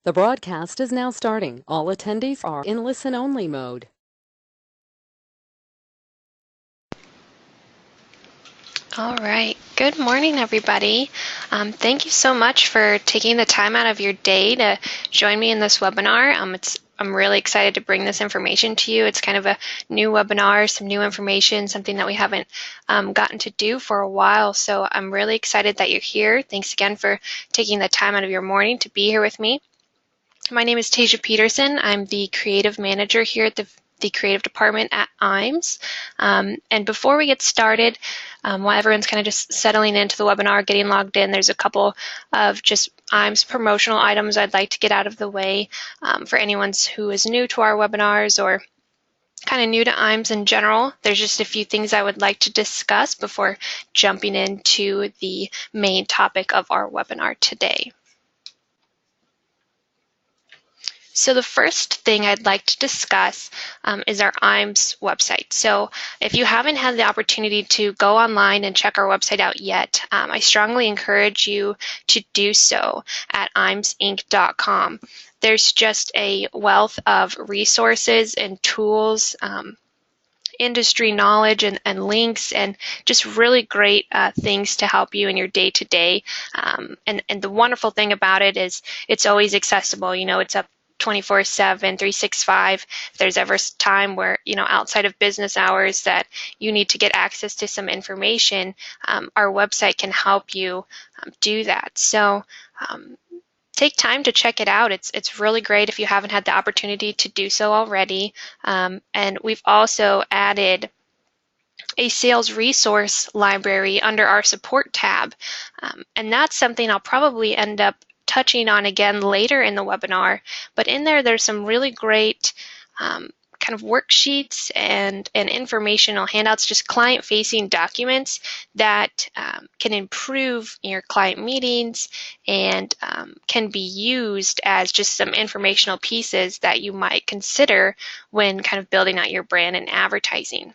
The broadcast is now starting. All attendees are in listen-only mode. All right. Good morning, everybody. Thank you so much for taking the time out of your day to join me in this webinar. I'm really excited to bring this information to you. It's kind of a new webinar, some new information, something that we haven't gotten to do for a while. So I'm really excited that you're here. Thanks again for taking the time out of your morning to be here with me. My name is Tasia Peterson. I'm the creative manager here at the creative department at IAMS. And before we get started, while everyone's kind of just settling into the webinar, getting logged in, there's a couple of just IAMS promotional items I'd like to get out of the way for anyone who is new to our webinars or kind of new to IAMS in general. There's just a few things I would like to discuss before jumping into the main topic of our webinar today. So the first thing I'd like to discuss is our IAMS website. So if you haven't had the opportunity to go online and check our website out yet, I strongly encourage you to do so at IAMSinc.com. There's just a wealth of resources and tools, industry knowledge and links, and just really great things to help you in your day-to-day. And the wonderful thing about it is it's always accessible. You know, it's up 24/7, 365. If there's ever time where, outside of business hours that you need to get access to some information, our website can help you do that. So take time to check it out. It's really great if you haven't had the opportunity to do so already. And we've also added a sales resource library under our support tab. And that's something I'll probably end up touching on again later in the webinar, but in there's some really great kind of worksheets and informational handouts, just client-facing documents that can improve your client meetings and can be used as just some informational pieces that you might consider when kind of building out your brand and advertising.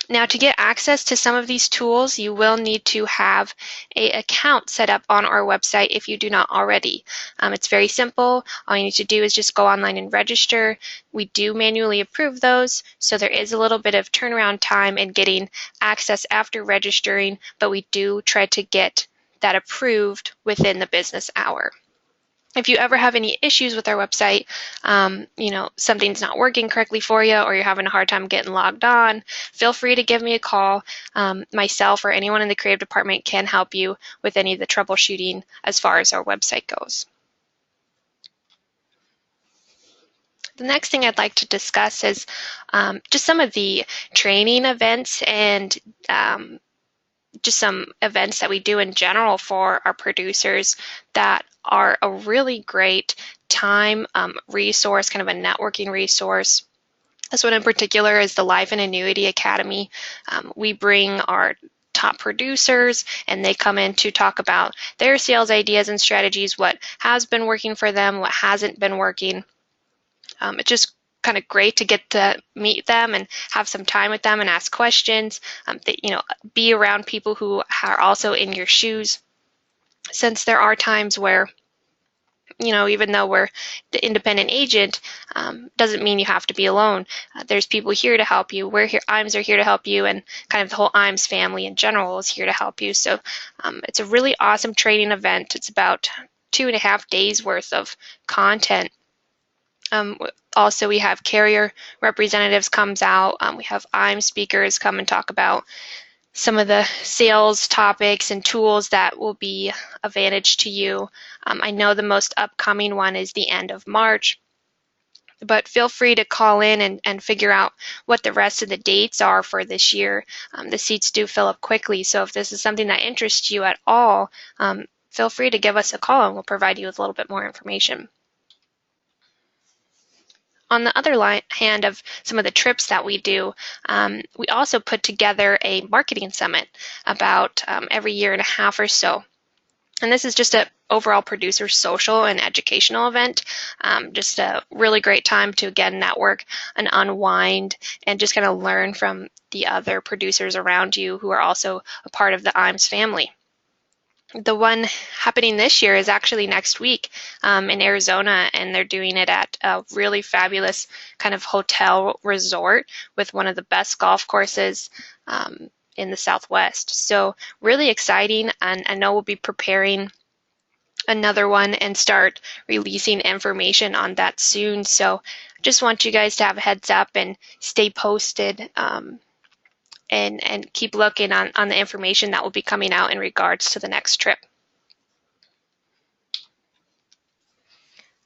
Now, to get access to some of these tools, you will need to have an account set up on our website if you do not already. It's very simple. All you need to do is just go online and register. We do manually approve those, so there is a little bit of turnaround time in getting access after registering, but we do try to get that approved within the business hour. If you ever have any issues with our website, something's not working correctly for you or you're having a hard time getting logged on, feel free to give me a call. Myself or anyone in the creative department can help you with any of the troubleshooting as far as our website goes. The next thing I'd like to discuss is just some of the training events and just some events that we do in general for our producers that are a really great time resource, kind of a networking resource. This one in particular is the Life and Annuity Academy. We bring our top producers and they come in to talk about their sales ideas and strategies, what has been working for them, what hasn't been working. It's just kind of great to get to meet them and have some time with them and ask questions, be around people who are also in your shoes, since there are times where, even though we're the independent agent, doesn't mean you have to be alone. There's people here to help you. We're here, IAMS are here to help you, and kind of the whole IAMS family in general is here to help you. So it's a really awesome training event. It's about 2.5 days worth of content. Also, we have carrier representatives comes out. We have IAMS speakers come and talk about some of the sales topics and tools that will be of advantage to you. I know the most upcoming one is the end of March, but feel free to call in and figure out what the rest of the dates are for this year. The seats do fill up quickly, so if this is something that interests you at all, feel free to give us a call and we'll provide you with a little bit more information. On the other hand of some of the trips that we do, we also put together a marketing summit about every 1.5 years or so. And this is just an overall producer social and educational event. Just a really great time to, again, network and unwind and just kind of learn from the other producers around you who are also a part of the IAMS family. The one happening this year is actually next week in Arizona, and they're doing it at a really fabulous kind of hotel resort with one of the best golf courses in the Southwest. So really exciting, and I know we'll be preparing another one and start releasing information on that soon. So just want you guys to have a heads up and stay posted, and keep looking on the information that will be coming out in regards to the next trip.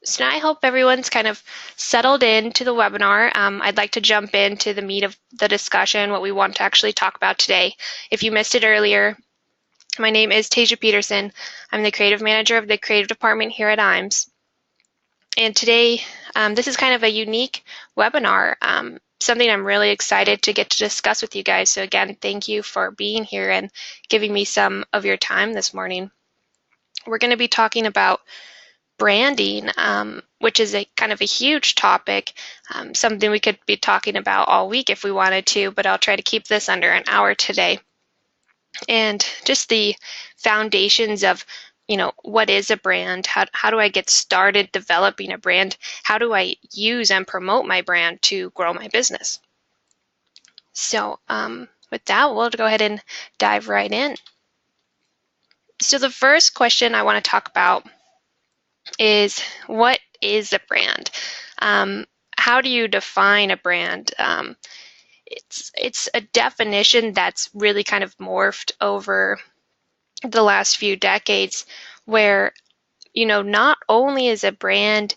So now I hope everyone's kind of settled into the webinar. I'd like to jump into the meat of the discussion, what we want to actually talk about today. If you missed it earlier, my name is Tasia Peterson. I'm the creative manager of the creative department here at IAMS. And today, this is kind of a unique webinar, something I'm really excited to get to discuss with you guys. So again, thank you for being here and giving me some of your time this morning. We're going to be talking about branding, which is a kind of a huge topic, something we could be talking about all week if we wanted to, but I'll try to keep this under an hour today. And just the foundations of, what is a brand? How do I get started developing a brand? How do I use and promote my brand to grow my business? So with that, we'll go ahead and dive right in. So the first question I want to talk about is, what is a brand? How do you define a brand? It's a definition that's really kind of morphed over the last few decades, where not only is a brand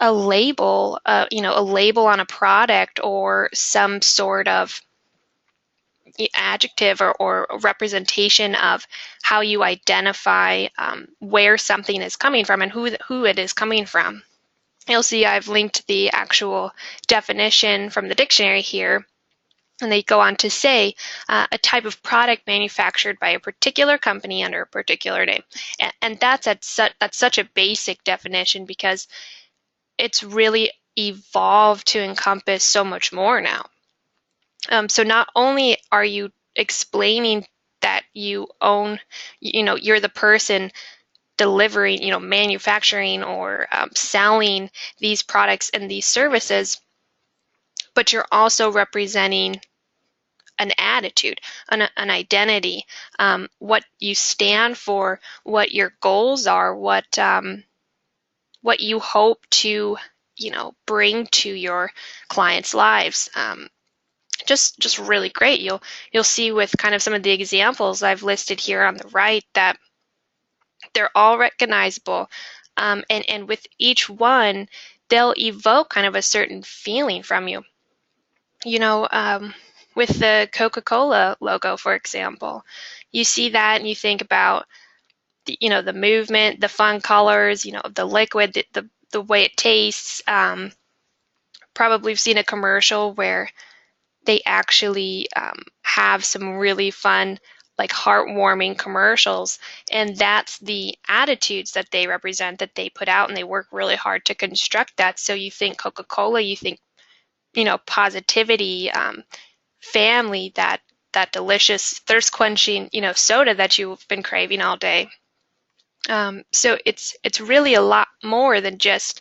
a label, a label on a product or some sort of adjective or representation of how you identify where something is coming from and who it is coming from. You'll see I've linked the actual definition from the dictionary here, and they go on to say a type of product manufactured by a particular company under a particular name. And that's such a basic definition, because it's really evolved to encompass so much more now. So not only are you explaining that you own, you're the person delivering, manufacturing or selling these products and these services, but you're also representing an attitude, an identity, what you stand for, what your goals are, what you hope to, bring to your clients' lives. Just really great. You'll see with kind of some of the examples I've listed here on the right that they're all recognizable, and with each one, they'll evoke kind of a certain feeling from you. With the Coca-Cola logo, for example, you see that and you think about the movement, the fun colors, the liquid, the way it tastes. Probably you've seen a commercial where they actually have some really fun, like heartwarming commercials, and that's the attitudes that they represent, that they put out, and they work really hard to construct that. So you think Coca-Cola, you think positivity, family, that delicious thirst quenching soda that you've been craving all day. So it's really a lot more than just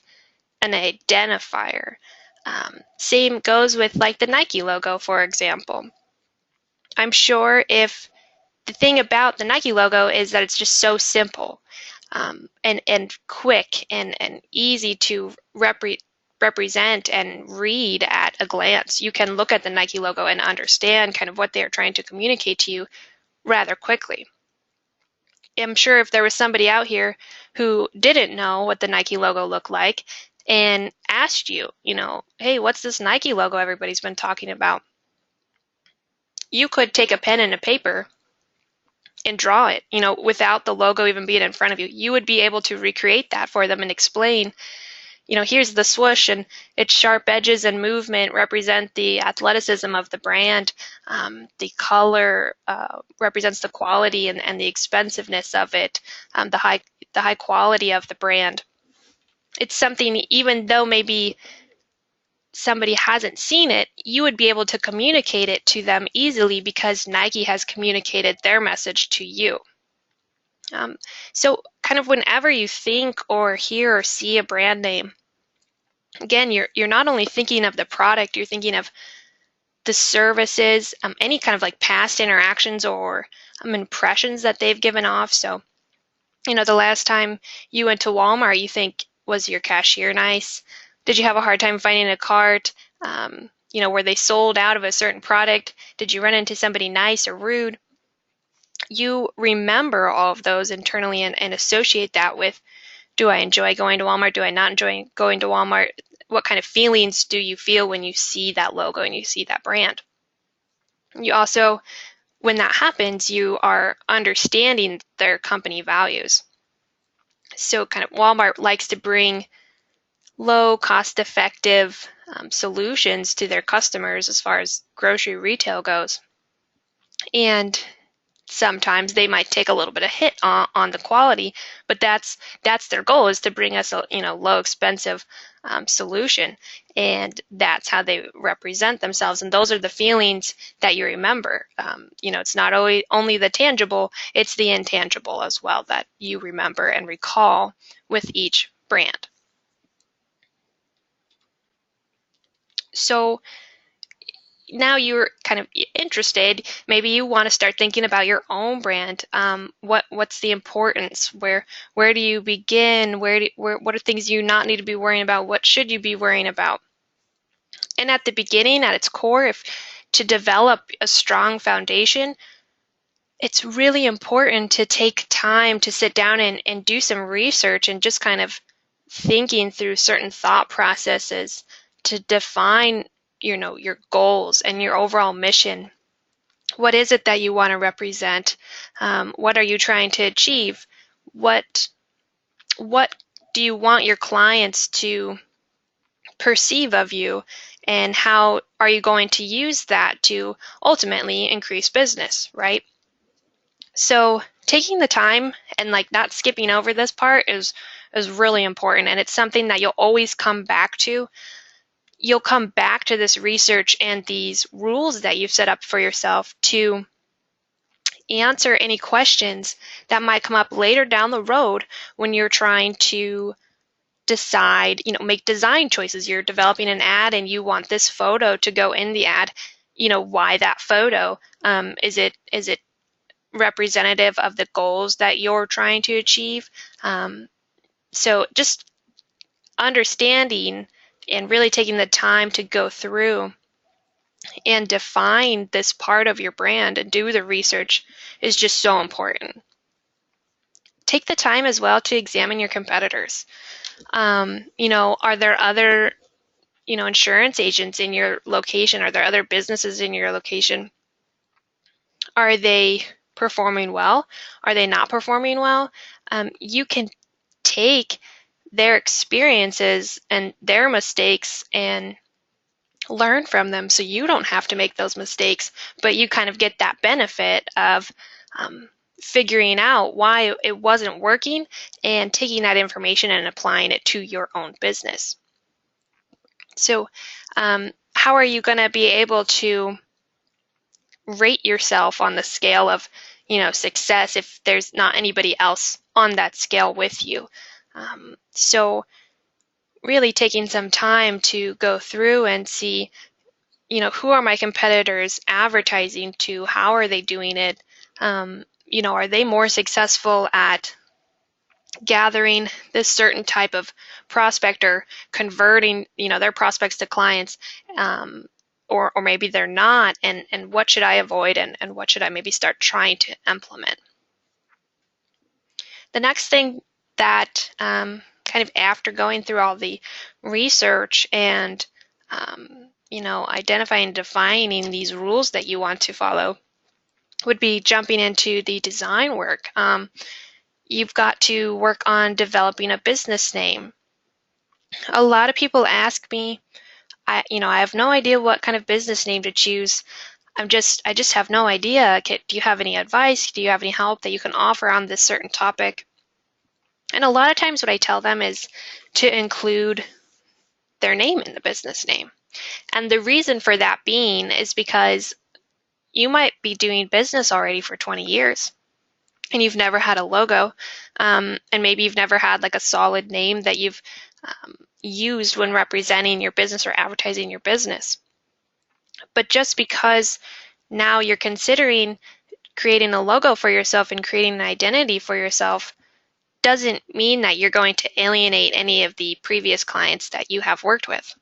an identifier. Same goes with like the Nike logo, for example. I'm sure if the thing about the Nike logo is that it's just so simple, and quick and easy to represent and read at a glance. You can look at the Nike logo and understand kind of what they're trying to communicate to you rather quickly. I'm sure if there was somebody out here who didn't know what the Nike logo looked like and asked you, hey, what's this Nike logo everybody's been talking about? You could take a pen and a paper and draw it, without the logo even being in front of you. You would be able to recreate that for them and explain, here's the swoosh, and its sharp edges and movement represent the athleticism of the brand. The color represents the quality and the expensiveness of it, the high quality of the brand. It's something, even though maybe somebody hasn't seen it, you would be able to communicate it to them easily because Nike has communicated their message to you. So kind of whenever you think or hear or see a brand name, again, you're not only thinking of the product, you're thinking of the services, any kind of like past interactions or impressions that they've given off. So, the last time you went to Walmart, you think, was your cashier nice? Did you have a hard time finding a cart? Were they sold out of a certain product? Did you run into somebody nice or rude? You remember all of those internally and associate that with, do I enjoy going to Walmart? Do I not enjoy going to Walmart? What kind of feelings do you feel when you see that logo and you see that brand? You also, when that happens, you are understanding their company values. So kind of Walmart likes to bring low cost effective solutions to their customers as far as grocery retail goes. And sometimes they might take a little bit of hit on the quality, but that's their goal, is to bring us a low expensive solution, and that's how they represent themselves. And those are the feelings that you remember. It's not always only the tangible, it's the intangible as well that you remember and recall with each brand. So now you're kind of interested, maybe you want to start thinking about your own brand. What's the importance? Where do you begin? What are things you not need to be worrying about? What should you be worrying about? And at the beginning, at its core, if to develop a strong foundation, it's really important to take time to sit down and do some research and just kind of thinking through certain thought processes to define your goals and your overall mission. What is it that you want to represent? What are you trying to achieve? What do you want your clients to perceive of you? And how are you going to use that to ultimately increase business, right? So taking the time and like not skipping over this part is really important, and it's something that you'll always come back to. You'll come back to this research and these rules that you've set up for yourself to answer any questions that might come up later down the road when you're trying to decide, make design choices. You're developing an ad and you want this photo to go in the ad. Why that photo? Is it representative of the goals that you're trying to achieve? So just understanding and really taking the time to go through and define this part of your brand and do the research is just so important. Take the time as well to examine your competitors. Are there other, insurance agents in your location? Are there other businesses in your location? Are they performing well? Are they not performing well? You can take their experiences and their mistakes and learn from them, so you don't have to make those mistakes, but you kind of get that benefit of figuring out why it wasn't working and taking that information and applying it to your own business. So how are you going to be able to rate yourself on the scale of success if there's not anybody else on that scale with you? So really taking some time to go through and see, who are my competitors advertising to? How are they doing it? Are they more successful at gathering this certain type of prospect or converting, their prospects to clients? Or maybe they're not, and what should I avoid, and what should I maybe start trying to implement? The next thing that kind of after going through all the research and identifying and defining these rules that you want to follow would be jumping into the design work. You've got to work on developing a business name. A lot of people ask me, I have no idea what kind of business name to choose. I just have no idea. Do you have any advice? Do you have any help that you can offer on this certain topic? And a lot of times what I tell them is to include their name in the business name. And the reason for that being is because you might be doing business already for 20 years. and you've never had a logo, and maybe you've never had like a solid name that you've used when representing your business or advertising your business. But just because now you're considering creating a logo for yourself and creating an identity for yourself doesn't mean that you're going to alienate any of the previous clients that you have worked with.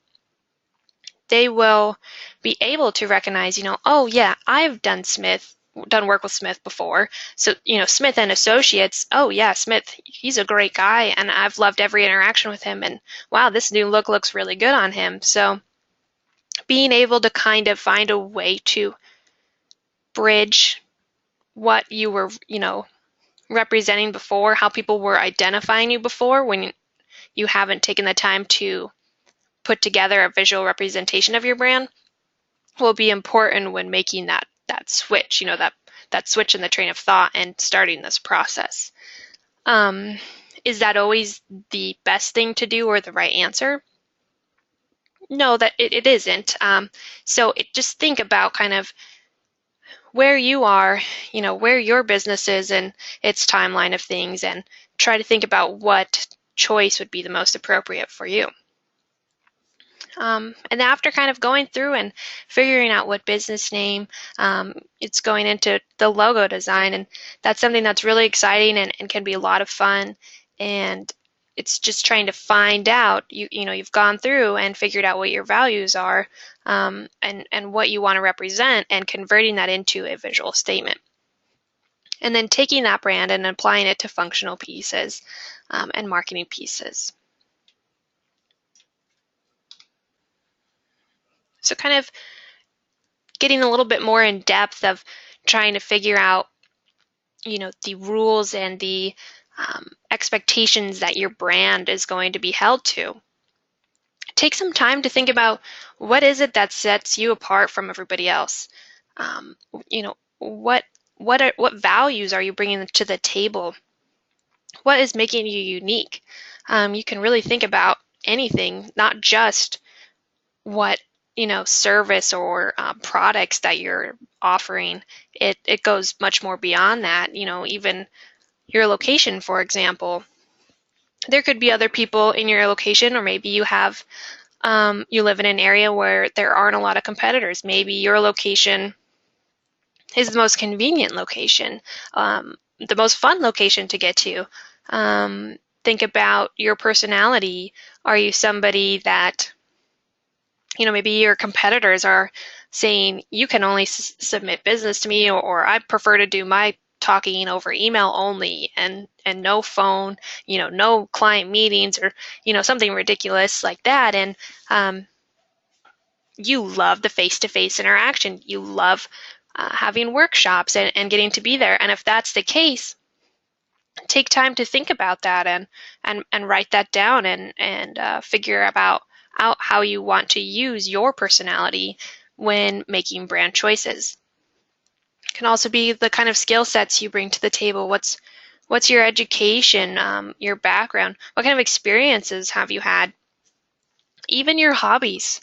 They will be able to recognize, oh yeah, I've done work with Smith before. So, Smith and Associates, oh yeah, Smith, he's a great guy and I've loved every interaction with him, and wow, this new look looks really good on him. So being able to kind of find a way to bridge what you were, representing before, how people were identifying you before when you haven't taken the time to put together a visual representation of your brand, will be important when making that switch, that switch in the train of thought and starting this process. Is that always the best thing to do or the right answer? No, that it isn't. So just think about kind of where you are, where your business is and its timeline of things, and try to think about what choice would be the most appropriate for you. And after kind of going through and figuring out what business name, it's going into the logo design, and that's something that's really exciting and can be a lot of fun. And it's just trying to find out, you've gone through and figured out what your values are, and what you want to represent, and converting that into a visual statement. And then taking that brand and applying it to functional pieces and marketing pieces. So kind of getting a little bit more in depth of trying to figure out, the rules and the expectations that your brand is going to be held to. Take some time to think about what is it that sets you apart from everybody else. What values are you bringing to the table? What is making you unique? You can really think about anything, not just what service or products that you're offering. It goes much more beyond that. Even your location, for example. There could be other people in your location, or maybe you have you live in an area where there aren't a lot of competitors. Maybe your location is the most convenient location, the most fun location to get to. Think about your personality. Are you somebody that, maybe your competitors are saying you can only submit business to me, or I prefer to do my talking over email only, and no phone, no client meetings, or something ridiculous like that. And you love the face-to-face interaction. You love having workshops and getting to be there. And if that's the case, take time to think about that and write that down and figure out how you want to use your personality when making brand choices. It can also be the kind of skill sets you bring to the table. What's your education, your background? What kind of experiences have you had? Even your hobbies.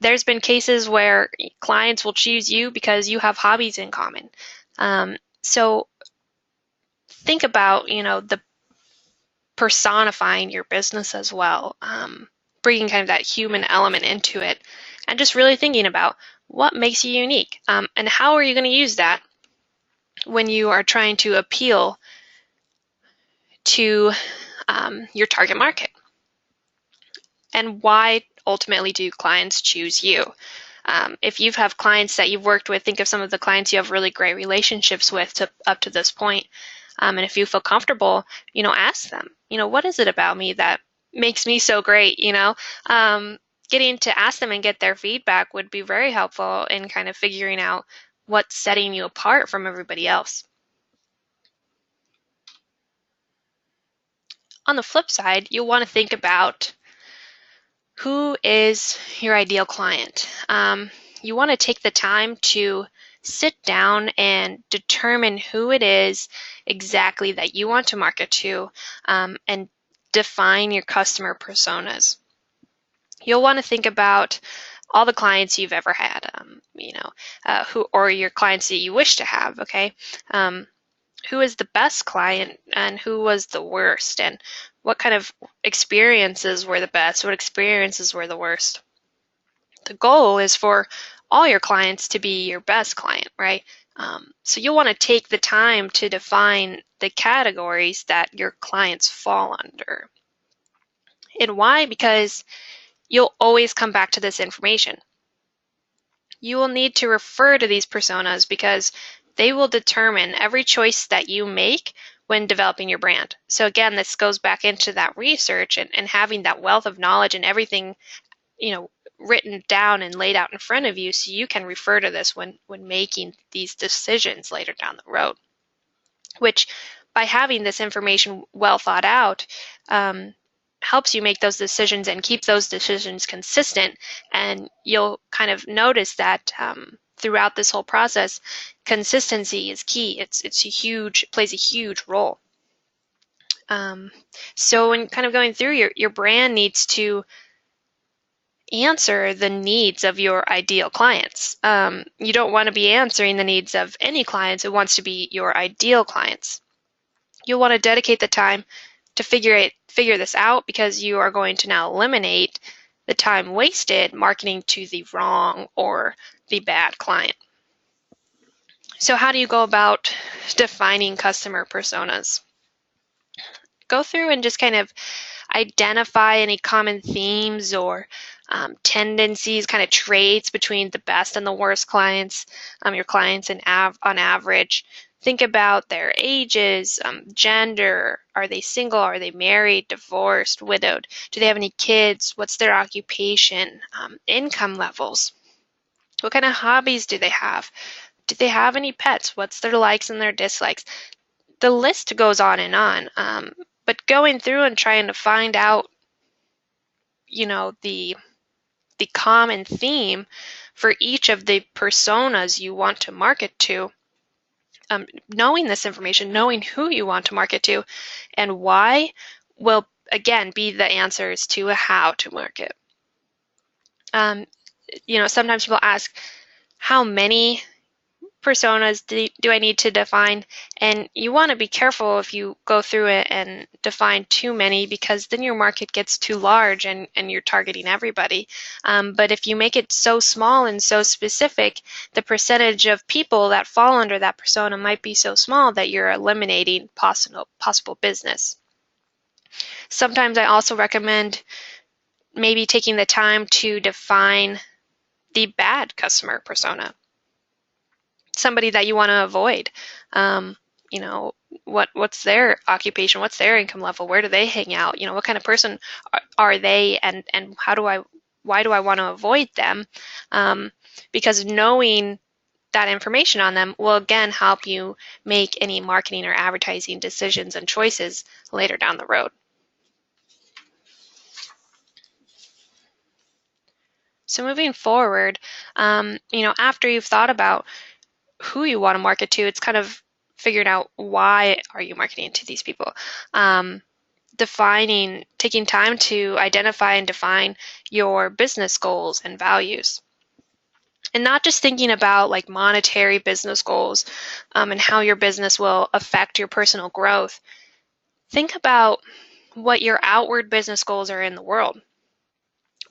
There's been cases where clients will choose you because you have hobbies in common. So think about, the personifying your business as well, bringing kind of that human element into it, and just really thinking about what makes you unique, and how are you going to use that when you are trying to appeal to your target market, and why ultimately do clients choose you. If you have clients that you've worked with, think of some of the clients you have really great relationships with up to this point. And if you feel comfortable, ask them, what is it about me that makes me so great? Getting to ask them and get their feedback would be very helpful in kind of figuring out what's setting you apart from everybody else. On the flip side, you'll want to think about who is your ideal client. You want to take the time to sit down and determine who it is exactly that you want to market to, and define your customer personas. You'll want to think about all the clients you've ever had, who, or your clients that you wish to have, okay? who is the best client and who was the worst, and what kind of experiences were the best, what experiences were the worst. The goal is for all your clients to be your best client, right? So you'll want to take the time to define the categories that your clients fall under. And why? Because you'll always come back to this information. You will need to refer to these personas because they will determine every choice that you make when developing your brand. So again, this goes back into that research and having that wealth of knowledge and everything, written down and laid out in front of you so you can refer to this when making these decisions later down the road. Which, by having this information well thought out, helps you make those decisions and keep those decisions consistent. And you'll kind of notice that throughout this whole process, consistency is key. Plays a huge role. So when kind of going through, your brand needs to answer the needs of your ideal clients. You don't want to be answering the needs of any clients. It wants to be your ideal clients. You'll want to dedicate the time to figure this out because you are going to now eliminate the time wasted marketing to the wrong or the bad client. So how do you go about defining customer personas? Go through and just kind of identify any common themes or tendencies, kind of traits between the best and the worst clients, your clients on average. Think about their ages, gender. Are they single? Are they married, divorced, widowed? Do they have any kids? What's their occupation? Income levels. What kind of hobbies do they have? Do they have any pets? What's their likes and their dislikes? The list goes on and on. But going through and trying to find out, the common theme for each of the personas you want to market to, knowing this information, knowing who you want to market to and why will, again, be the answers to how to market. Sometimes people ask, how many personas do I need to define? And you want to be careful if you go through it and define too many, because then your market gets too large and you're targeting everybody. But if you make it so small and so specific, the percentage of people that fall under that persona might be so small that you're eliminating possible business. Sometimes I also recommend maybe taking the time to define the bad customer persona. Somebody that you want to avoid. What's their occupation? What's their income level? Where do they hang out? What kind of person are they, and why do I want to avoid them? Because knowing that information on them will again help you make any marketing or advertising decisions and choices later down the road. So moving forward, after you've thought about who you want to market to, it's kind of figuring out why are you marketing to these people. Taking time to identify and define your business goals and values. And not just thinking about like monetary business goals and how your business will affect your personal growth. Think about what your outward business goals are in the world.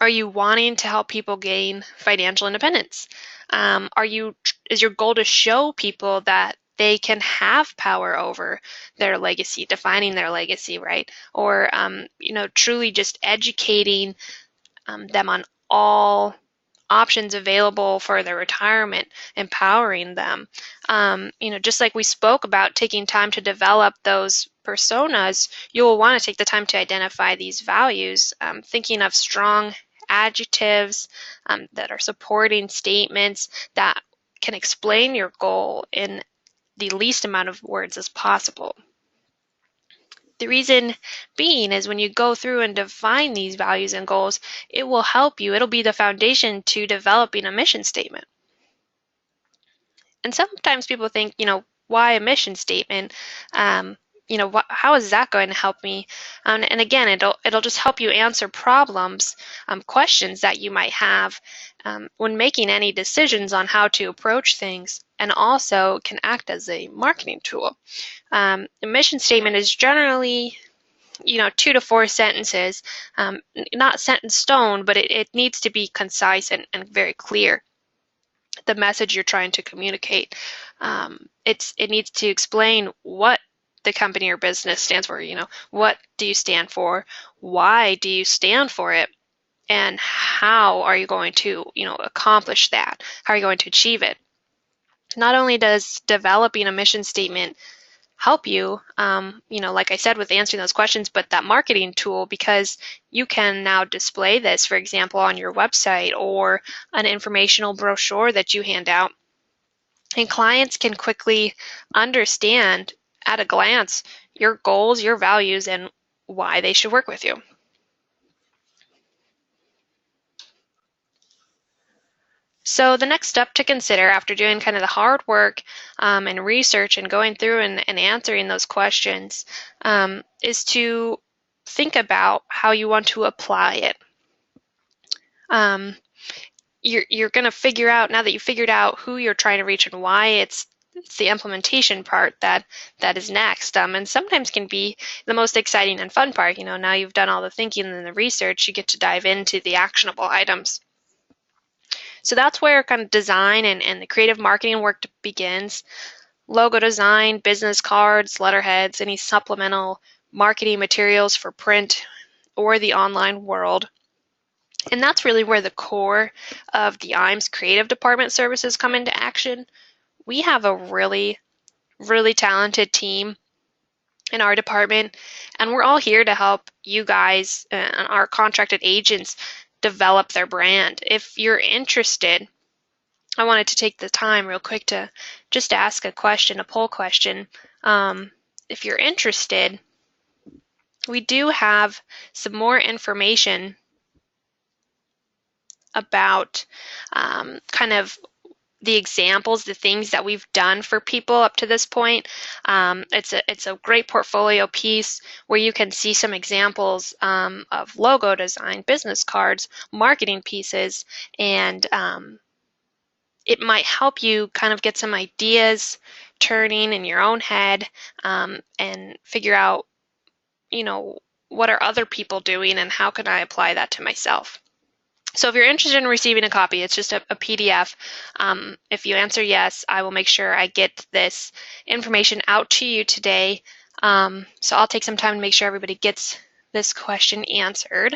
Are you wanting to help people gain financial independence? Is your goal to show people that they can have power over their legacy, defining their legacy, right? Or, truly just educating them on all options available for their retirement, empowering them. Just like we spoke about taking time to develop those personas, you will want to take the time to identify these values, thinking of strong adjectives that are supporting statements that can explain your goal in the least amount of words as possible. The reason being is when you go through and define these values and goals, it will help you. It'll be the foundation to developing a mission statement. And sometimes people think, why a mission statement? How is that going to help me? And again, it'll just help you answer problems, questions that you might have when making any decisions on how to approach things. and also can act as a marketing tool. A mission statement is generally 2 to 4 sentences, not set in stone, but it needs to be concise and very clear. The message you're trying to communicate. It needs to explain what the company or business stands for. What do you stand for? Why do you stand for it? And how are you going to, accomplish that? How are you going to achieve it? Not only does developing a mission statement help you, like I said, with answering those questions, but that marketing tool, because you can now display this, for example, on your website or an informational brochure that you hand out. And clients can quickly understand at a glance your goals, your values, and why they should work with you. So the next step to consider after doing kind of the hard work and research and going through and answering those questions is to think about how you want to apply it. You're going to figure out, now that you've figured out who you're trying to reach and why, it's the implementation part that is next, and sometimes can be the most exciting and fun part. Now you've done all the thinking and the research, you get to dive into the actionable items. So that's where kind of design and the creative marketing work begins. Logo design, business cards, letterheads, any supplemental marketing materials for print or the online world. And that's really where the core of the IAMS creative department services come into action. We have a really, really talented team in our department, and we're all here to help you guys and our contracted agents develop their brand. If you're interested, I wanted to take the time real quick to just ask a question, a poll question. If you're interested, we do have some more information about kind of the examples, the things that we've done for people up to this point. It's a great portfolio piece where you can see some examples of logo design, business cards, marketing pieces, and it might help you kind of get some ideas turning in your own head and figure out, what are other people doing and how can I apply that to myself? So if you're interested in receiving a copy, it's just a PDF. If you answer yes, I will make sure I get this information out to you today. So I'll take some time to make sure everybody gets this question answered.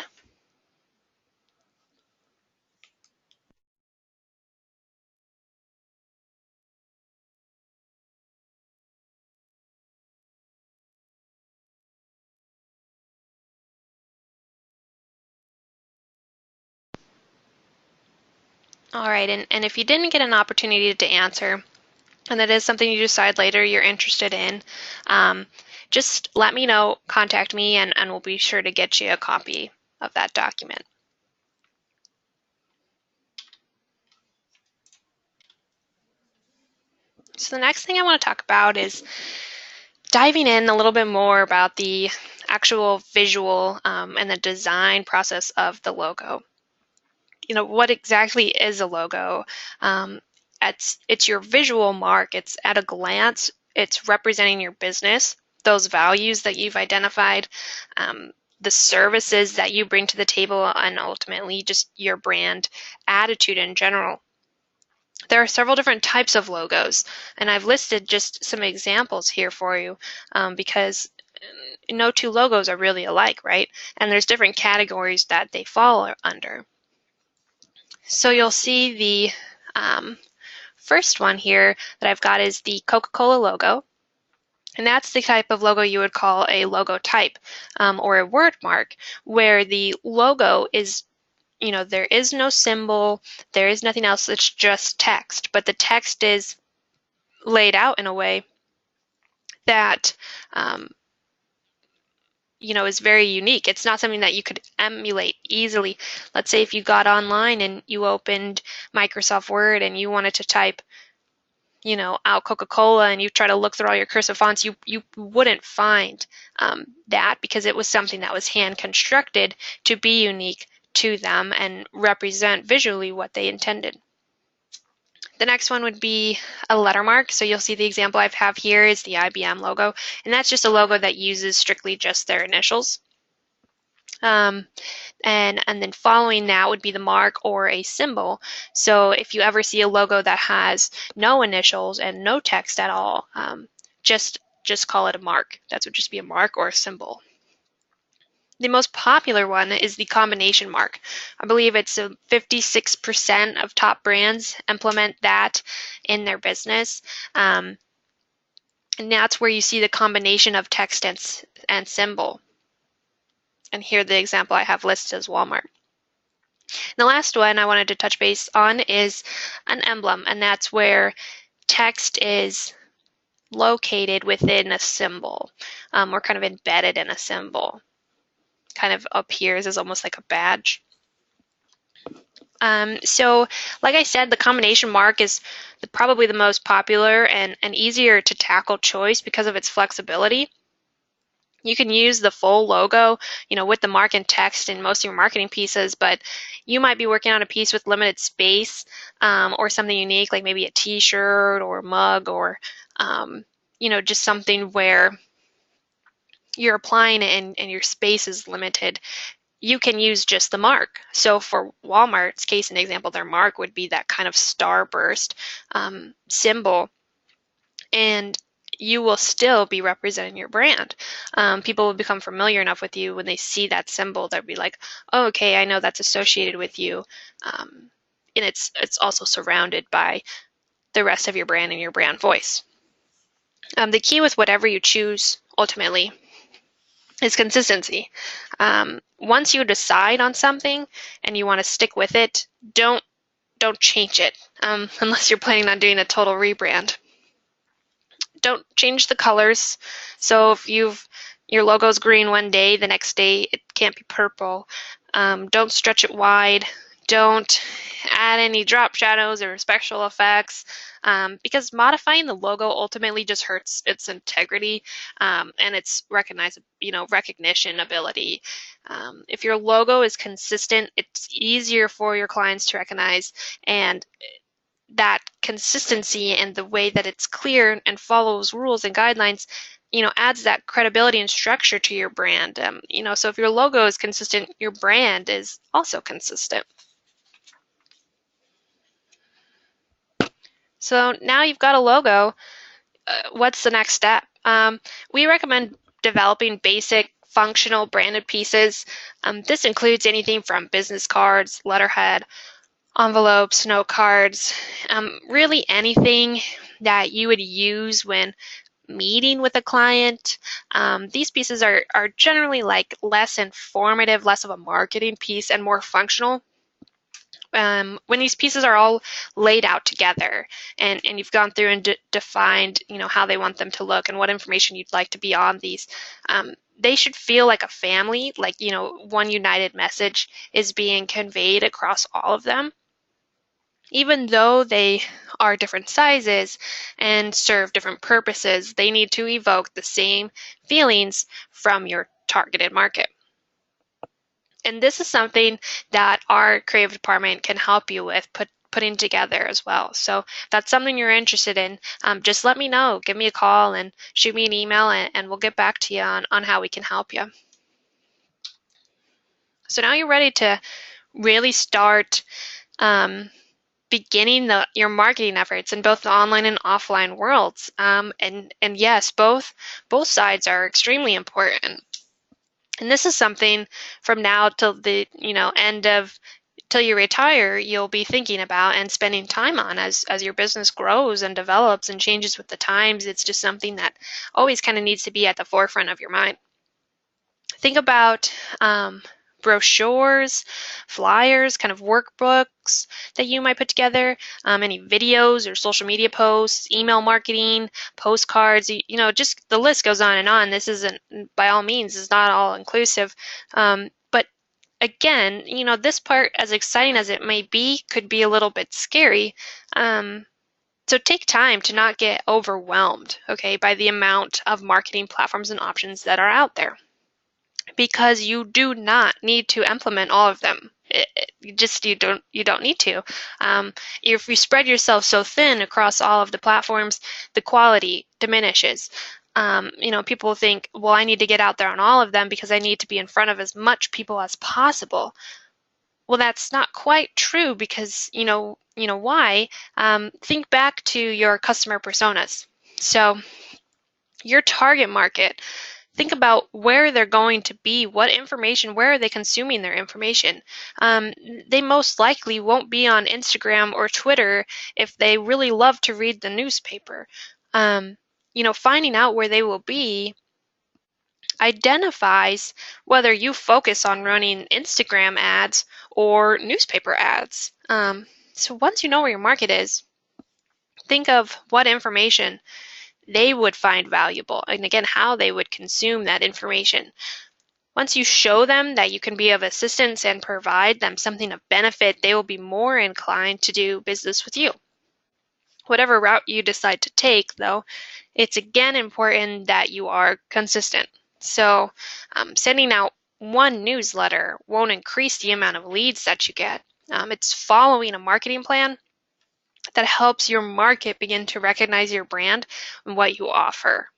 All right, and if you didn't get an opportunity to answer, and that is something you decide later you're interested in, just let me know, contact me, and we'll be sure to get you a copy of that document. So the next thing I want to talk about is diving in a little bit more about the actual visual and the design process of the logo. What exactly is a logo? It's your visual mark. It's at a glance. It's representing your business, those values that you've identified, the services that you bring to the table, and ultimately just your brand attitude in general. There are several different types of logos, and I've listed just some examples here for you because no two logos are really alike, right? And there's different categories that they fall under. So you'll see the first one here that I've got is the Coca-Cola logo. And that's the type of logo you would call a logo type or a word mark, where the logo is, there is no symbol, there is nothing else, it's just text. But the text is laid out in a way that is very unique. It's not something that you could emulate easily. Let's say if you got online and you opened Microsoft Word and you wanted to type, out Coca-Cola, and you try to look through all your cursive fonts, you wouldn't find that, because it was something that was hand constructed to be unique to them and represent visually what they intended. The next one would be a lettermark. So you'll see the example I have here is the IBM logo, and that's just a logo that uses strictly just their initials. And then following that would be the mark or a symbol. So if you ever see a logo that has no initials and no text at all, just call it a mark. That would just be a mark or a symbol. The most popular one is the combination mark. I believe it's 56% of top brands implement that in their business. And that's where you see the combination of text and symbol. And here the example I have listed is Walmart. The last one I wanted to touch base on is an emblem, and that's where text is located within a symbol, or kind of embedded in a symbol. Kind of appears as almost like a badge. So like I said, the combination mark is probably the most popular and easier to tackle choice because of its flexibility. You can use the full logo, with the mark and text in most of your marketing pieces, but you might be working on a piece with limited space, or something unique, like maybe a t-shirt or a mug, or just something where you're applying it and your space is limited. You can use just the mark. So for Walmart's case, an example, their mark would be that kind of starburst symbol, and you will still be representing your brand. People will become familiar enough with you when they see that symbol. They'll be like, oh, okay, I know that's associated with you. And it's also surrounded by the rest of your brand and your brand voice. The key with whatever you choose ultimately is consistency. Once you decide on something and you want to stick with it, don't change it, unless you're planning on doing a total rebrand. Don't change the colors. So if your logo's green one day, the next day it can't be purple. Don't stretch it wide. Don't add any drop shadows or special effects, because modifying the logo ultimately just hurts its integrity, and its recognition ability. If your logo is consistent, it's easier for your clients to recognize, and that consistency and the way that it's clear and follows rules and guidelines, adds that credibility and structure to your brand. So if your logo is consistent, your brand is also consistent. So now you've got a logo. What's the next step? We recommend developing basic functional branded pieces. This includes anything from business cards, letterhead, envelopes, note cards, really anything that you would use when meeting with a client. These pieces are generally like less informative, less of a marketing piece, and more functional. When these pieces are all laid out together and you've gone through and defined, how they want them to look and what information you'd like to be on these, they should feel like a family, like, one united message is being conveyed across all of them. Even though they are different sizes and serve different purposes, they need to evoke the same feelings from your targeted market. And this is something that our creative department can help you with putting together as well. So if that's something you're interested in, just let me know. Give me a call and shoot me an email, and we'll get back to you on how we can help you. So now you're ready to really start beginning your marketing efforts in both the online and offline worlds. And yes, both sides are extremely important. And this is something from now till the till you retire, you'll be thinking about and spending time on as your business grows and develops and changes with the times. It's just something that always kind of needs to be at the forefront of your mind. Think about brochures, flyers, kind of workbooks that you might put together, any videos or social media posts, email marketing, postcards, just the list goes on and on. This isn't, by all means, is not all inclusive. But again, this part, as exciting as it may be, could be a little bit scary. So take time to not get overwhelmed, by the amount of marketing platforms and options that are out there, because you do not need to implement all of them. You don't need to. If you spread yourself so thin across all of the platforms, the quality diminishes. People think, well, I need to get out there on all of them because I need to be in front of as much people as possible. Well, that's not quite true because why? Think back to your customer personas. So your target market, think about where they're going to be, what information, where are they consuming their information. They most likely won't be on Instagram or Twitter if they really love to read the newspaper. Finding out where they will be identifies whether you focus on running Instagram ads or newspaper ads. So once you know where your market is, think of what information they would find valuable, and again, how they would consume that information. Once you show them that you can be of assistance and provide them something of benefit, they will be more inclined to do business with you. Whatever route you decide to take, though, it's again important that you are consistent. So sending out one newsletter won't increase the amount of leads that you get. It's following a marketing plan that helps your market begin to recognize your brand and what you offer.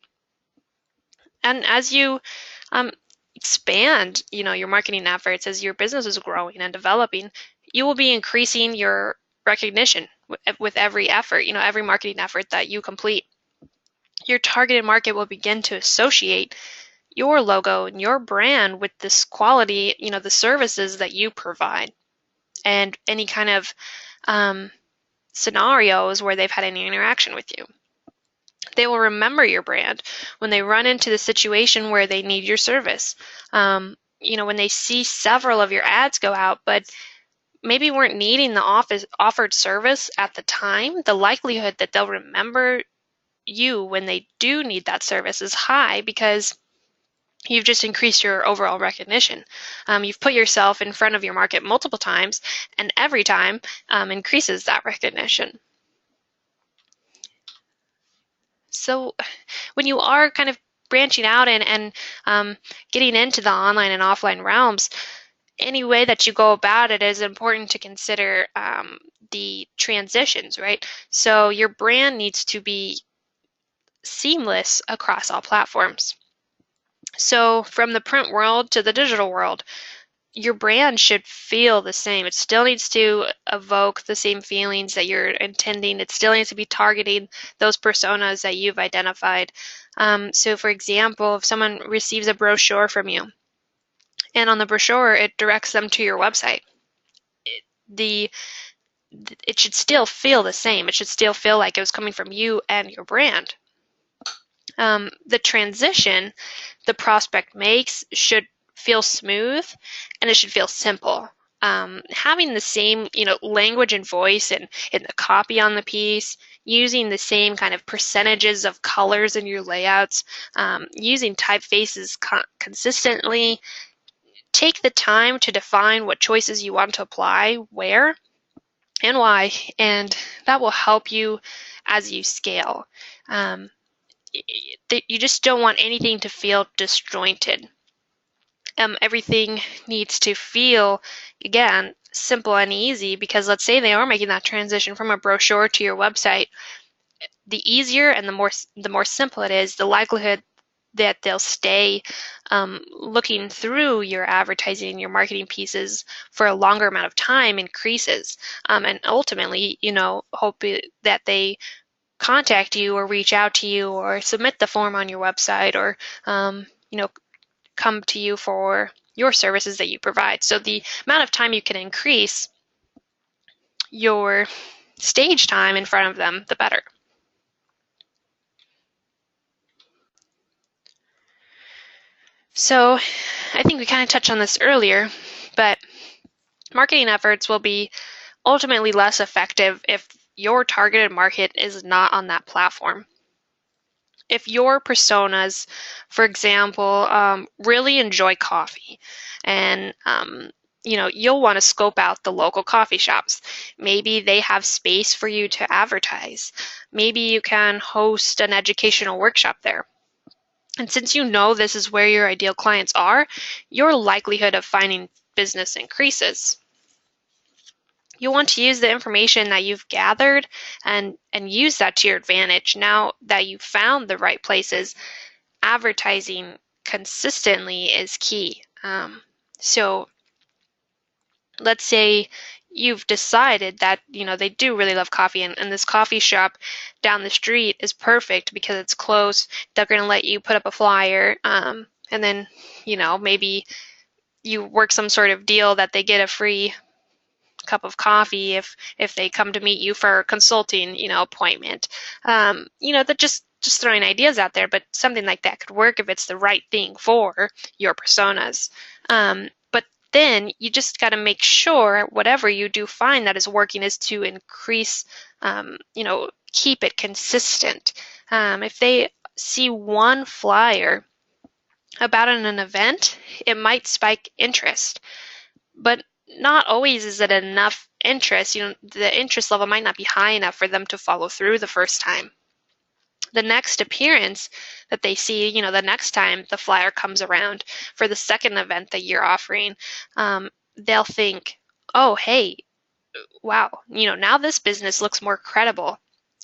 And as you expand, your marketing efforts, as your business is growing and developing, you will be increasing your recognition with every effort, every marketing effort that you complete. Your targeted market will begin to associate your logo and your brand with this quality, the services that you provide, and any kind of scenarios where they've had any interaction with you. They will remember your brand when they run into the situation where they need your service. When they see several of your ads go out, but maybe weren't needing the offered service at the time, the likelihood that they'll remember you when they do need that service is high because you've just increased your overall recognition. You've put yourself in front of your market multiple times, and every time increases that recognition. So when you are kind of branching out and getting into the online and offline realms, any way that you go about it is important to consider the transitions, right? So your brand needs to be seamless across all platforms. So from the print world to the digital world, your brand should feel the same. It still needs to evoke the same feelings that you're intending. It still needs to be targeting those personas that you've identified. So for example, if someone receives a brochure from you, and on the brochure it directs them to your website, it should still feel the same. It should still feel like it was coming from you and your brand. The transition the prospect makes should feel smooth, and it should feel simple. Having the same, language and voice and in the copy on the piece, using the same kind of percentages of colors in your layouts, using typefaces consistently. Take the time to define what choices you want to apply, where, and why, and that will help you as you scale. You just don't want anything to feel disjointed. Everything needs to feel, again, simple and easy, because let's say they are making that transition from a brochure to your website. The easier and the more simple it is, the likelihood that they'll stay looking through your advertising, your marketing pieces for a longer amount of time increases. And ultimately, hope that they contact you or reach out to you or submit the form on your website or, come to you for your services that you provide. So the amount of time you can increase your stage time in front of them, the better. So I think we kind of touched on this earlier, but marketing efforts will be ultimately less effective if your targeted market is not on that platform. If your personas, for example, really enjoy coffee and you'll want to scope out the local coffee shops. Maybe they have space for you to advertise. Maybe you can host an educational workshop there. And since you know this is where your ideal clients are, your likelihood of finding business increases. You want to use the information that you've gathered and use that to your advantage. Now that you've found the right places, advertising consistently is key. So let's say you've decided that they do really love coffee, and this coffee shop down the street is perfect because it's close. They're going to let you put up a flyer, and then maybe you work some sort of deal that they get a free cup of coffee if they come to meet you for a consulting appointment. That just throwing ideas out there, but something like that could work if it's the right thing for your personas. But then you just got to make sure whatever you do find that is working is to increase, keep it consistent. If they see one flyer about an event, it might spike interest, but not always is it enough interest. The interest level might not be high enough for them to follow through the first time. The next appearance that they see, the next time the flyer comes around for the second event that you're offering, they'll think, oh, hey, wow, now this business looks more credible.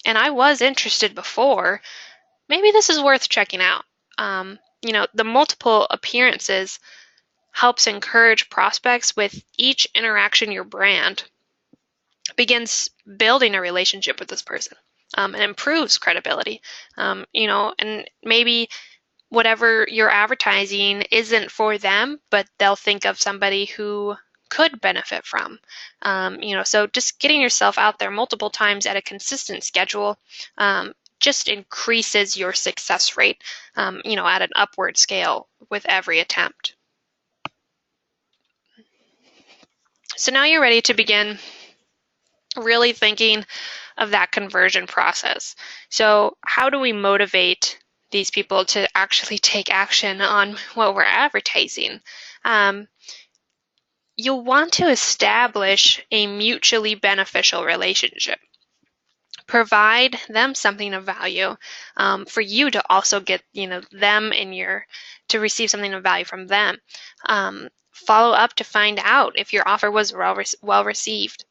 And I was interested before. Maybe this is worth checking out. The multiple appearances helps encourage prospects. With each interaction, your brand begins building a relationship with this person, and improves credibility. And maybe whatever you're advertising isn't for them, but they'll think of somebody who could benefit from. So just getting yourself out there multiple times at a consistent schedule just increases your success rate, at an upward scale with every attempt. So now you're ready to begin really thinking of that conversion process. So how do we motivate these people to actually take action on what we're advertising? You'll want to establish a mutually beneficial relationship. Provide them something of value, for you to also get them to receive something of value from them. Follow up to find out if your offer was well received,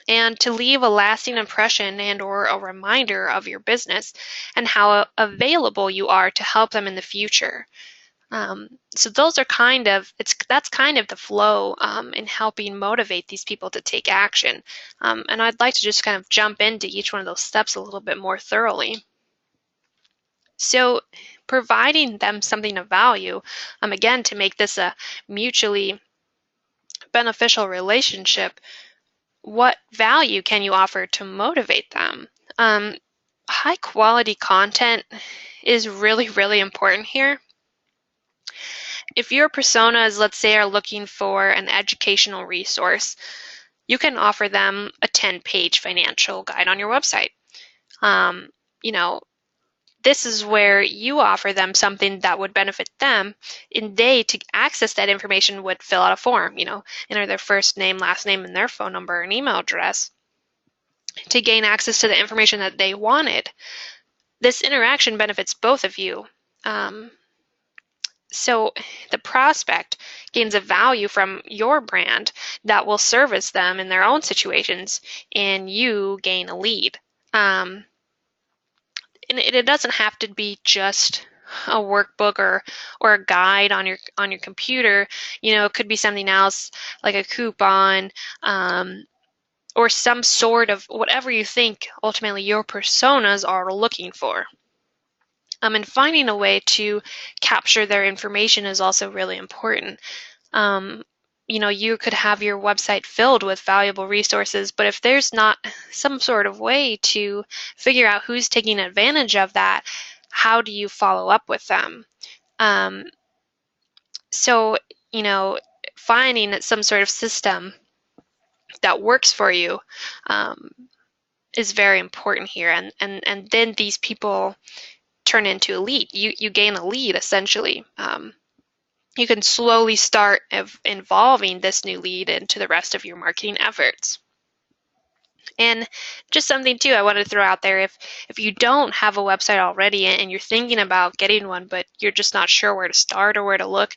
and to leave a lasting impression and or a reminder of your business and how available you are to help them in the future. So those are that's kind of the flow in helping motivate these people to take action. And I'd like to just kind of jump into each one of those steps a little bit more thoroughly. So providing them something of value, again, to make this a mutually beneficial relationship, what value can you offer to motivate them? High quality content is really, really important here. If your personas, let's say, are looking for an educational resource, you can offer them a 10-page financial guide on your website. This is where you offer them something that would benefit them, and they, to access that information, would fill out a form, enter their first name, last name, and their phone number and email address to gain access to the information that they wanted. This interaction benefits both of you. So the prospect gains a value from your brand that will service them in their own situations, and you gain a lead. And it doesn't have to be just a workbook or a guide on your computer. It could be something else, like a coupon, or some sort of whatever you think ultimately your personas are looking for. And finding a way to capture their information is also really important. You could have your website filled with valuable resources, but if there's not some sort of way to figure out who's taking advantage of that, how do you follow up with them? Finding some sort of system that works for you is very important here. And then these people turn into a lead. You gain a lead, essentially. You can slowly start involving this new lead into the rest of your marketing efforts. And just something too I want to throw out there, if you don't have a website already and you're thinking about getting one, but you're just not sure where to start or where to look,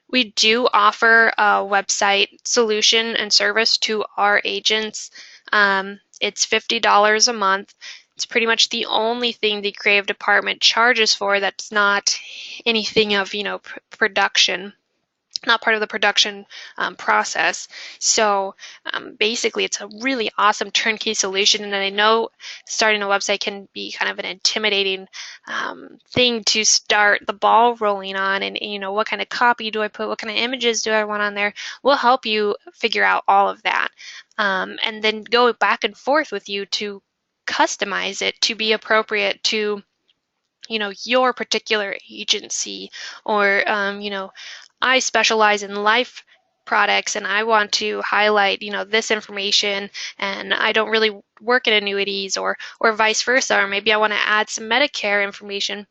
We do offer a website solution and service to our agents. It's $50 a month. It's pretty much the only thing the creative department charges for that's not anything of, production, not part of the production process. So basically, it's a really awesome turnkey solution. And I know starting a website can be kind of an intimidating thing to start the ball rolling on. And, what kind of copy do I put? What kind of images do I want on there? We'll help you figure out all of that. And then go back and forth with you to customize it to be appropriate to your particular agency, or I specialize in life products and I want to highlight this information, and I don't really work in annuities, or vice versa, or maybe I want to add some Medicare information.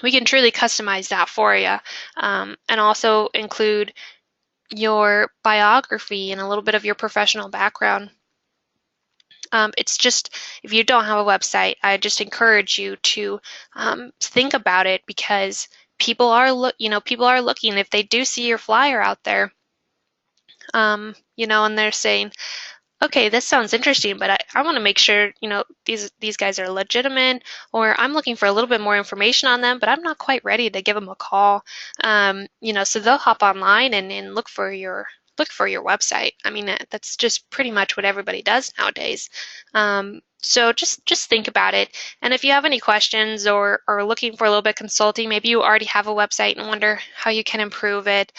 We can truly customize that for you, and also include your biography and a little bit of your professional background. It's just, if you don't have a website, I just encourage you to think about it, because people are looking. If they do see your flyer out there, and they're saying, okay, this sounds interesting, but I want to make sure, these guys are legitimate, or I'm looking for a little bit more information on them, but I'm not quite ready to give them a call. So they'll hop online and look for your website. I mean, that's just pretty much what everybody does nowadays. So just think about it. And if you have any questions, or are looking for a little bit of consulting, maybe you already have a website and wonder how you can improve it,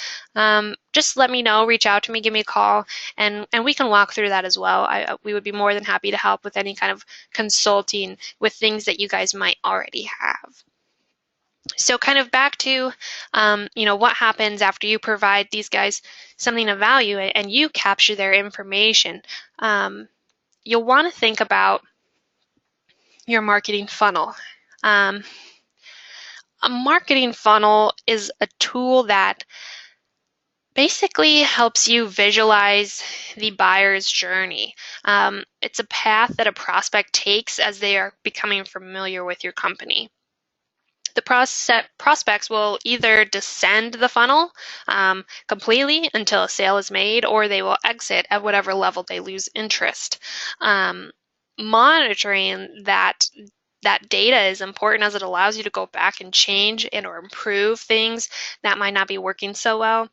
just let me know, reach out to me, give me a call, and we can walk through that as well. We would be more than happy to help with any kind of consulting with things that you guys might already have. So kind of back to, what happens after you provide these guys something of value and you capture their information. You'll want to think about your marketing funnel. A marketing funnel is a tool that basically helps you visualize the buyer's journey. It's a path that a prospect takes as they are becoming familiar with your company. The prospects will either descend the funnel completely until a sale is made, or they will exit at whatever level they lose interest. Monitoring that data is important, as it allows you to go back and change and or improve things that might not be working so well.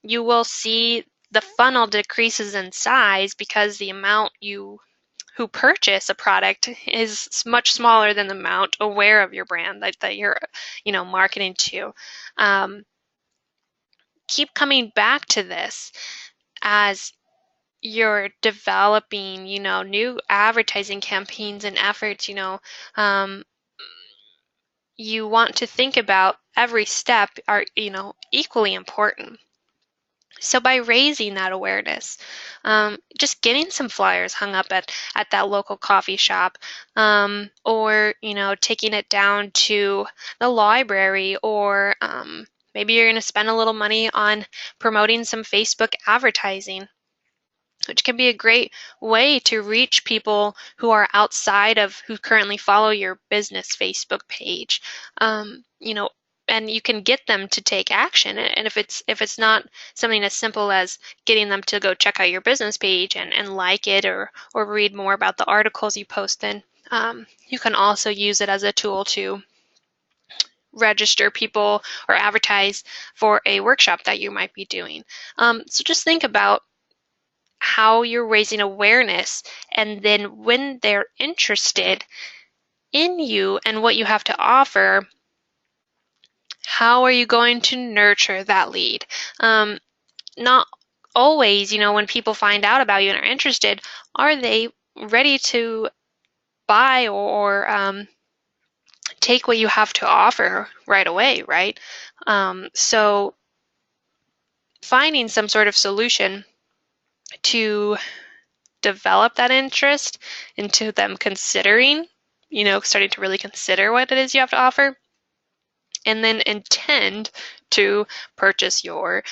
You will see the funnel decreases in size because the amount who purchase a product is much smaller than the amount aware of your brand that you're marketing to. Keep coming back to this as you're developing new advertising campaigns and efforts. You want to think about every step are equally important. So by raising that awareness, just getting some flyers hung up at that local coffee shop, or taking it down to the library, or maybe you're going to spend a little money on promoting some Facebook advertising, which can be a great way to reach people who are outside of who currently follow your business Facebook page. And you can get them to take action. And if it's not something as simple as getting them to go check out your business page and like it, or read more about the articles you post, then you can also use it as a tool to register people or advertise for a workshop that you might be doing. So just think about how you're raising awareness, and then when they're interested in you and what you have to offer, how are you going to nurture that lead? Not always, when people find out about you and are interested, are they ready to buy or take what you have to offer right away, right? So finding some sort of solution to develop that interest into them considering, starting to really consider what it is you have to offer, and then intend to purchase your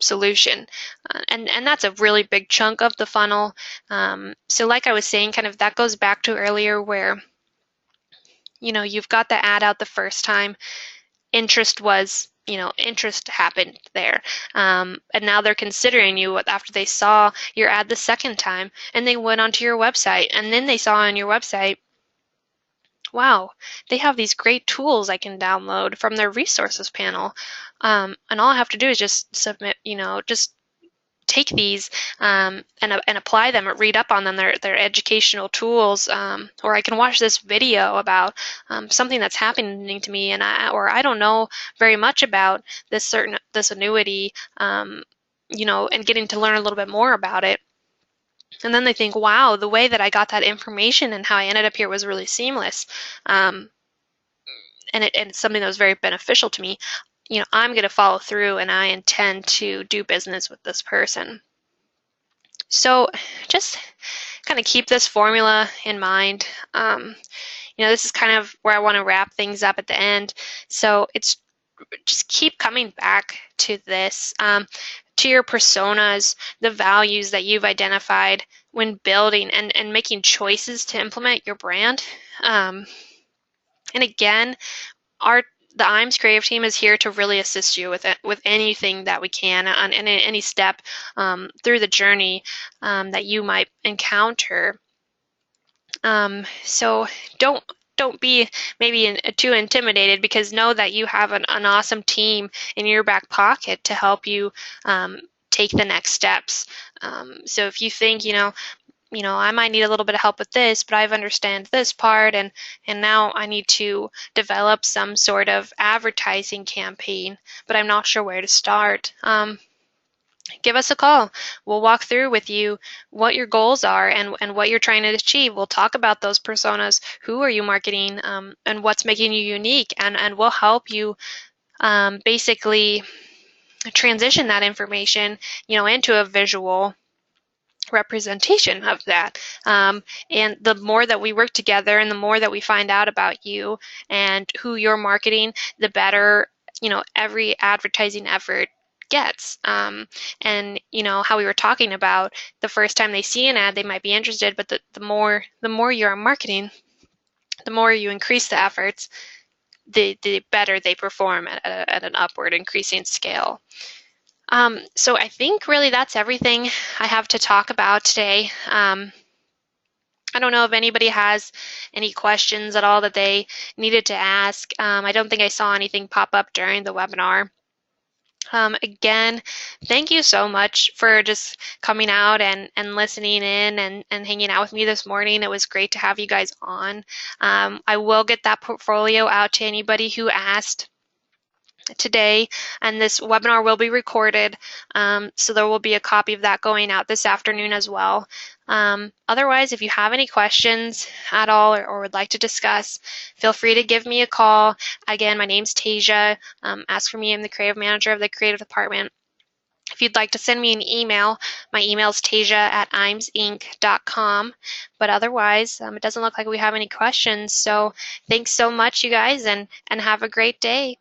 solution. And that's a really big chunk of the funnel. So like I was saying, kind of that goes back to earlier where, you've got the ad out the first time, interest was interest happened there. And now they're considering you after they saw your ad the second time, and they went onto your website, and then they saw on your website, wow, they have these great tools I can download from their resources panel. And all I have to do is just submit, just take these and apply them or read up on them, their educational tools, or I can watch this video about something that's happening to me, and I don't know very much about this annuity, and getting to learn a little bit more about it. And then they think, wow, the way that I got that information and how I ended up here was really seamless. And it's something that was very beneficial to me. I'm going to follow through, and I intend to do business with this person. So just kind of keep this formula in mind. This is kind of where I want to wrap things up at the end. So it's just keep coming back to this, to your personas, the values that you've identified when building and making choices to implement your brand. And again, the IAMS creative team is here to really assist you with anything that we can on any step through the journey that you might encounter. So don't be maybe too intimidated, because know that you have an awesome team in your back pocket to help you take the next steps. So if you think, I might need a little bit of help with this, but I've understand this part, and now I need to develop some sort of advertising campaign, but I'm not sure where to start. Give us a call. We'll walk through with you what your goals are and what you're trying to achieve. We'll talk about those personas. Who are you marketing, and what's making you unique, and we'll help you basically transition that information, into a visual representation of that. And the more that we work together and the more that we find out about you and who you're marketing, the better, every advertising effort gets. And how we were talking about the first time they see an ad, they might be interested, but the more you're marketing, the more you increase the efforts, the better they perform at an upward increasing scale. So I think really that's everything I have to talk about today. I don't know if anybody has any questions at all that they needed to ask. I don't think I saw anything pop up during the webinar. Again, thank you so much for just coming out and listening in and hanging out with me this morning. It was great to have you guys on. I will get that portfolio out to anybody who asked today, and this webinar will be recorded, so there will be a copy of that going out this afternoon as well. Otherwise, if you have any questions at all or would like to discuss, feel free to give me a call. Again, my name's Tasia. Ask for me. I'm the creative manager of the creative department. If you'd like to send me an email, my email is tasia@iamsinc.com. But otherwise, it doesn't look like we have any questions. So thanks so much, you guys, and have a great day.